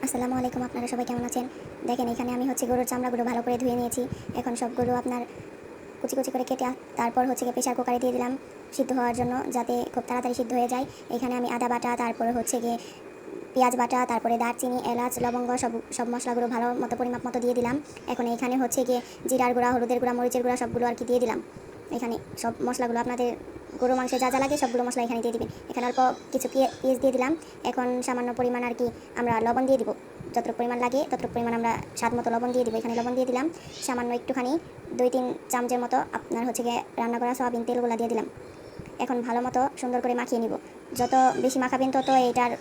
আসসালামু আলাইকুম, আপনারা সবাই কেমন আছেন? দেখেন এখানে আমি গরুর চামড়াগুলো ভালো করে ধুয়ে নিয়েছি। এখন সবগুলো আপনার কুচি কুচি করে কেটে তারপর প্রেসার কুকারে দিয়ে দিলাম সিদ্ধ হওয়ার জন্য, যাতে খুব তাড়াতাড়ি সিদ্ধ হয়ে যায়। এখানে আমি আদা বাটা, তারপরে পেঁয়াজ বাটা, তারপরে দারচিনি, এলাচ, লবঙ্গ সব সব মশলাগুলো ভালো মতো পরিমাপ মতো দিয়ে দিলাম। এখন এখানে জিরার গুঁড়া, হলুদের গুঁড়া, মরিচের গুঁড়া সবগুলো দিয়ে দিলাম। এখানে সব মশলাগুলো আপনাদের গরু মাংসে যা যা লাগে সবগুলো মশলা এখানে দিয়ে দিবেন। এখানে অল্প কিছু পেঁয়াজ দিয়ে দিলাম। এখন সামান্য পরিমাণ আমরা লবণ দিয়ে দিব। যতটুকু পরিমাণ লাগে ততটুকু পরিমাণ আমরা স্বাদ মতো লবণ দিয়ে দিব। এখানে লবণ দিয়ে দিলাম সামান্য একটুখানি, 2-3 চামচের মতো আপনার রান্না করা সয়াবিন তেলগুলো দিয়ে দিলাম। এখন ভালো মতো সুন্দর করে মাখিয়ে নিব। যত বেশি মাখাবেন তত এটার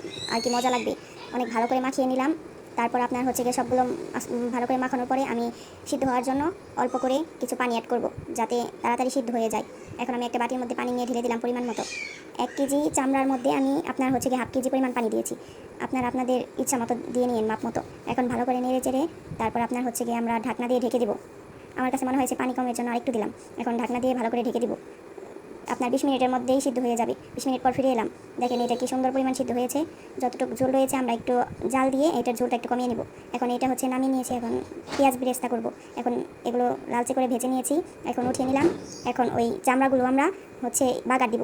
মজা লাগবে। অনেক ভালো করে মাখিয়ে নিলাম। তারপর আপনার সবগুলো ভালো করে মাখানোর পরে আমি সিদ্ধ হওয়ার জন্য অল্প করে কিছু পানি অ্যাড করব, যাতে তাড়াতাড়ি সিদ্ধ হয়ে যায়। এখন আমি একটা বাটির মধ্যে পানি নিয়ে ঢেলে দিলাম পরিমাণ মতো। 1 কেজি চামড়ার মধ্যে আমি আপনার 1/2 কেজি পরিমাণ পানি দিয়েছি। আপনাদের ইচ্ছা মতো দিয়ে নিন, মাপ মতো। এখন ভালো করে নেড়ে চেড়ে তারপর আপনার আমরা ঢাকনা দিয়ে ঢেকে দেবো। আমার কাছে মনে হয়েছে পানি কমের জন্য আরেকটু দিলাম। এখন ঢাকনা দিয়ে ভালো করে ঢেকে দিব। আপনার 20 মিনিটের মধ্যেই সিদ্ধ হয়ে যাবে। 20 মিনিট পর ফিরে এলাম। দেখেন এটা কি সুন্দর পরিমাণ সিদ্ধ হয়েছে। যতটুকু ঝোল রয়েছে আমরা একটু জাল দিয়ে এটার ঝোলটা একটু কমিয়ে নেব। এখন এটা নামিয়ে নিয়েছি। এখন পেঁয়াজ বেরেস্তা করব। এখন এগুলো লালচে করে ভেজে নিয়েছি। এখন উঠিয়ে নিলাম। এখন ওই চামড়াগুলো আমরা বাগার দিব।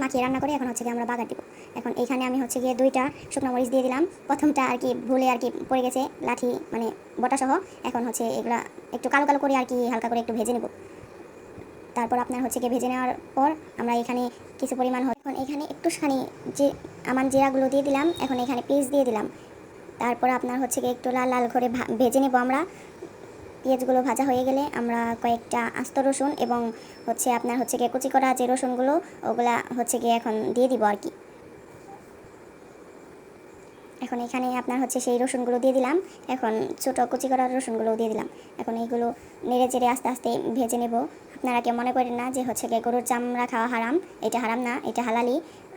মাখিয়ে রান্না করে এখন আমরা বাগার দিব। এখন এখানে আমি 2টা শুকনো মরিচ দিয়ে দিলাম। প্রথমটা ভুলে পড়ে গেছে লাঠি, মানে বটা সহ। এখন এগুলা একটু কালো কালো করে হালকা করে একটু ভেজে নেব। তারপর আপনার ভেজে নেওয়ার পর আমরা এখানে কিছু পরিমাণ এখন এখানে একটুখানি যে আমার জিরাগুলো দিয়ে দিলাম। এখন এখানে পেঁয়াজ দিয়ে দিলাম। তারপর আপনার একটু লাল লাল করে ভেজে নেব আমরা। পেঁয়াজগুলো ভাজা হয়ে গেলে আমরা কয়েকটা আস্ত রসুন এবং আপনার কুচি করা যে রসুনগুলো ওগুলা এখন দিয়ে দিব আর কি। এখন এখানে আপনার সেই রসুনগুলো দিয়ে দিলাম। এখন ছোটো কুচি করা রসুনগুলো দিয়ে দিলাম। এখন এইগুলো নেড়ে চেড়ে আস্তে আস্তে ভেজে নেব। আপনারা কেউ মনে করেন না যে গরুর চামড়া খাওয়া হারাম। এটা হারাম না, এটা হালালি।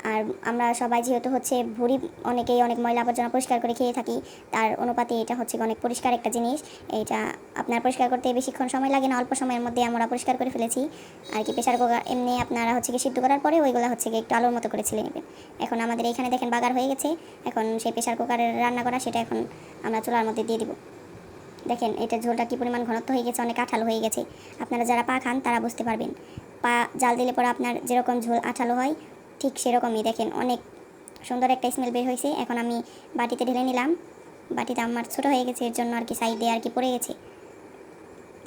আর আমরা সবাই যেহেতু ভুঁড়ি অনেকেই অনেক ময়লা আবর্জনা পরিষ্কার করে খেয়ে থাকি, তার অনুপাতে এটা অনেক পরিষ্কার একটা জিনিস। এটা আপনার পরিষ্কার করতে বেশিক্ষণ সময় লাগে না, অল্প সময়ের মধ্যে আমরা পরিষ্কার করে ফেলেছি আর কি। প্রেসার কুকার এমনি আপনারা সিদ্ধ করার পরে ওইগুলো একটু আলোর মতো করে ছিলে নেবেন। এখন আমাদের এখানে দেখেন বাগার হয়ে গেছে। এখন সেই প্রেসার কুকারে রান্না করা সেটা এখন আমরা চুলার মধ্যে দিয়ে দিব। দেখেন এটা ঝোলটা কি পরিমাণ ঘনত্ব হয়ে গেছে, অনেক আঠালো হয়ে গেছে। আপনারা যারা পা খান তারা বুঝতে পারবেন। পা জাল দিলে পরে আপনার যেরকম ঝোল আঠালো হয় ঠিক সেরকমই। দেখেন অনেক সুন্দর একটা স্মেল বের হয়েছে। এখন আমি বাটিতে ঢেলে নিলাম। বাটিটা আমার ছোটো হয়ে গেছে, এর জন্য সাইডে পড়ে গেছে।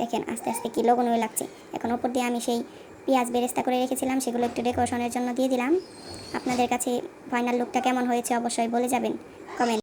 দেখেন আস্তে আস্তে কি লবণীয় লাগছে। এখন ওপর দিয়ে আমি সেই পেঁয়াজ বেরেস্তা করে রেখেছিলাম সেগুলো একটু ডেকোরেশনের জন্য দিয়ে দিলাম। আপনাদের কাছে ফাইনাল লুকটা কেমন হয়েছে অবশ্যই বলে যাবেন কমেন্ট।